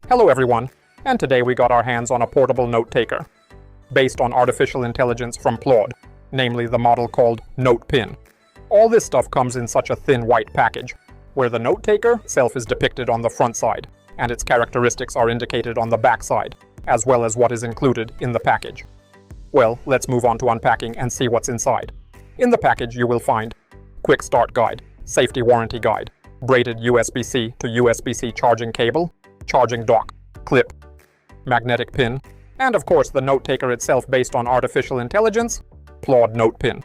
Hello everyone, and today we got our hands on a portable note-taker, based on artificial intelligence from PLAUD, namely the model called NotePin. All this stuff comes in such a thin white package, where the note-taker itself is depicted on the front side, and its characteristics are indicated on the back side, as well as what is included in the package. Well, let's move on to unpacking and see what's inside. In the package you will find Quick Start Guide, Safety Warranty Guide, braided USB-C to USB-C charging cable, charging dock, clip, magnetic pin, and of course the note-taker itself based on artificial intelligence, PLAUD NotePin.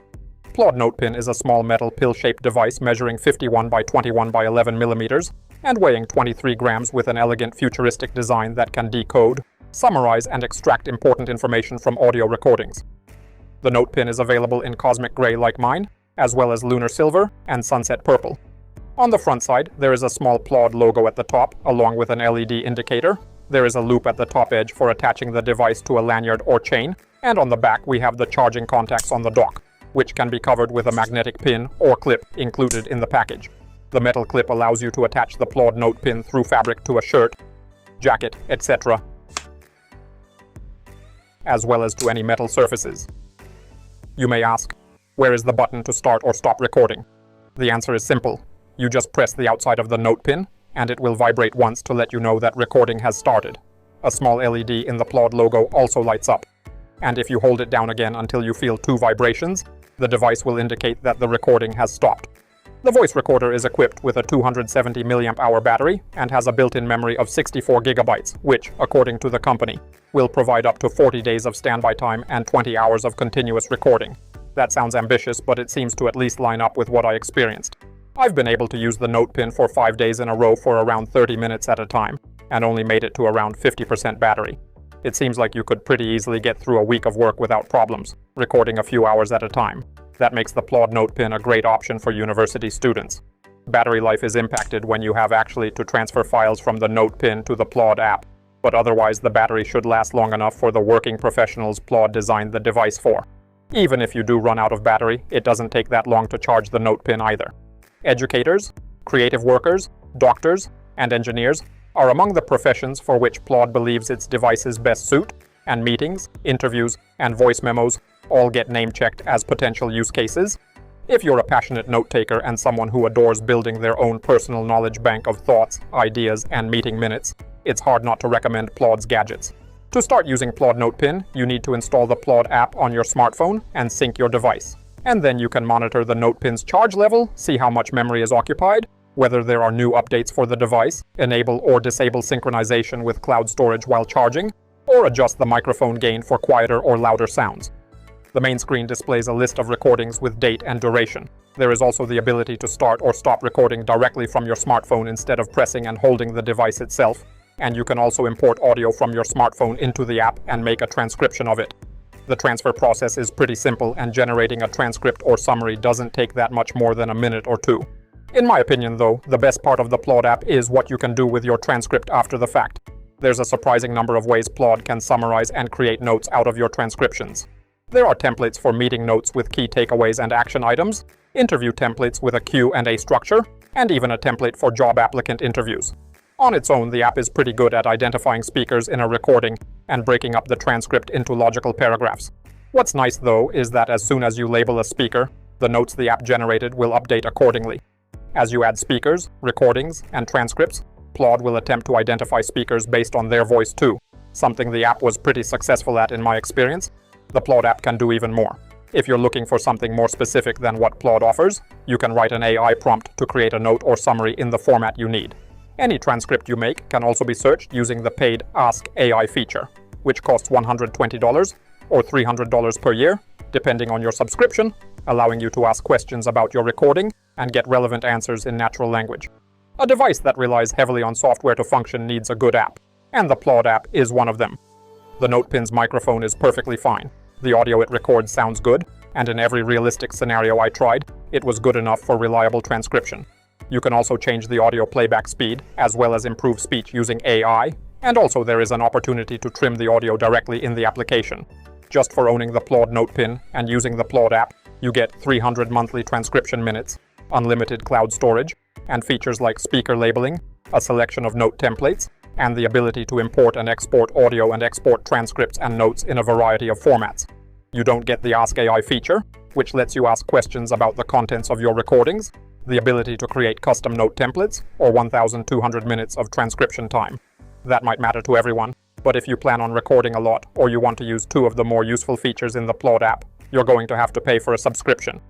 PLAUD NotePin is a small metal pill-shaped device measuring 51 by 21 by 11 millimeters and weighing 23 grams with an elegant futuristic design that can decode, summarize, and extract important information from audio recordings. The NotePin is available in cosmic gray like mine, as well as lunar silver and sunset purple. On the front side, there is a small PLAUD logo at the top, along with an LED indicator. There is a loop at the top edge for attaching the device to a lanyard or chain, and on the back we have the charging contacts on the dock, which can be covered with a magnetic pin or clip included in the package. The metal clip allows you to attach the PLAUD NotePin through fabric to a shirt, jacket, etc., as well as to any metal surfaces. You may ask, where is the button to start or stop recording? The answer is simple. You just press the outside of the NotePin, and it will vibrate once to let you know that recording has started. A small LED in the PLAUD logo also lights up. And if you hold it down again until you feel 2 vibrations, the device will indicate that the recording has stopped. The voice recorder is equipped with a 270 mAh battery and has a built-in memory of 64 gigabytes, which, according to the company, will provide up to 40 days of standby time and 20 hours of continuous recording. That sounds ambitious, but it seems to at least line up with what I experienced. I've been able to use the NotePin for 5 days in a row for around 30 minutes at a time, and only made it to around 50% battery. It seems like you could pretty easily get through a week of work without problems, recording a few hours at a time. That makes the PLAUD NotePin a great option for university students. Battery life is impacted when you have actually to transfer files from the NotePin to the PLAUD app, but otherwise the battery should last long enough for the working professionals PLAUD designed the device for. Even if you do run out of battery, it doesn't take that long to charge the NotePin either. Educators, creative workers, doctors, and engineers are among the professions for which PLAUD believes its devices best suit, and meetings, interviews, and voice memos all get name-checked as potential use cases. If you're a passionate note-taker and someone who adores building their own personal knowledge bank of thoughts, ideas, and meeting minutes, it's hard not to recommend PLAUD's gadgets. To start using PLAUD NotePin, you need to install the PLAUD app on your smartphone and sync your device. And then you can monitor the NotePin's charge level, see how much memory is occupied, whether there are new updates for the device, enable or disable synchronization with cloud storage while charging, or adjust the microphone gain for quieter or louder sounds. The main screen displays a list of recordings with date and duration. There is also the ability to start or stop recording directly from your smartphone instead of pressing and holding the device itself, and you can also import audio from your smartphone into the app and make a transcription of it. The transfer process is pretty simple, and generating a transcript or summary doesn't take that much more than a minute or 2. In my opinion though, the best part of the PLAUD app is what you can do with your transcript after the fact. There's a surprising number of ways PLAUD can summarize and create notes out of your transcriptions. There are templates for meeting notes with key takeaways and action items, interview templates with a Q&A structure, and even a template for job applicant interviews. On its own, the app is pretty good at identifying speakers in a recording and breaking up the transcript into logical paragraphs. What's nice though is that as soon as you label a speaker, the notes the app generated will update accordingly. As you add speakers, recordings, and transcripts, PLAUD will attempt to identify speakers based on their voice too, something the app was pretty successful at in my experience. The PLAUD app can do even more. If you're looking for something more specific than what PLAUD offers, you can write an AI prompt to create a note or summary in the format you need. Any transcript you make can also be searched using the paid Ask AI feature, which costs $120 or $300 per year, depending on your subscription, allowing you to ask questions about your recording and get relevant answers in natural language. A device that relies heavily on software to function needs a good app, and the PLAUD app is one of them. The NotePin's microphone is perfectly fine. The audio it records sounds good, and in every realistic scenario I tried, it was good enough for reliable transcription. You can also change the audio playback speed, as well as improve speech using AI, and also there is an opportunity to trim the audio directly in the application. Just for owning the PLAUD NotePin and using the PLAUD app, you get 300 monthly transcription minutes, unlimited cloud storage, and features like speaker labeling, a selection of note templates, and the ability to import and export audio and export transcripts and notes in a variety of formats. You don't get the Ask AI feature, which lets you ask questions about the contents of your recordings, the ability to create custom note templates, or 1,200 minutes of transcription time. That might matter to everyone, but if you plan on recording a lot or you want to use two of the more useful features in the PLAUD app, you're going to have to pay for a subscription.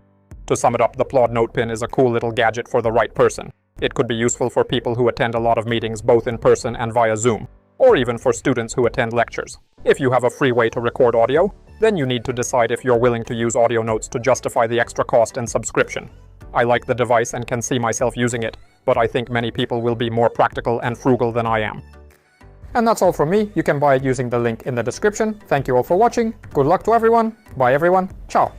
To sum it up, the PLAUD NotePin is a cool little gadget for the right person. It could be useful for people who attend a lot of meetings both in person and via Zoom, or even for students who attend lectures. If you have a free way to record audio, then you need to decide if you're willing to use audio notes to justify the extra cost and subscription. I like the device and can see myself using it, but I think many people will be more practical and frugal than I am. And that's all from me. You can buy it using the link in the description. Thank you all for watching. Good luck to everyone. Bye everyone. Ciao.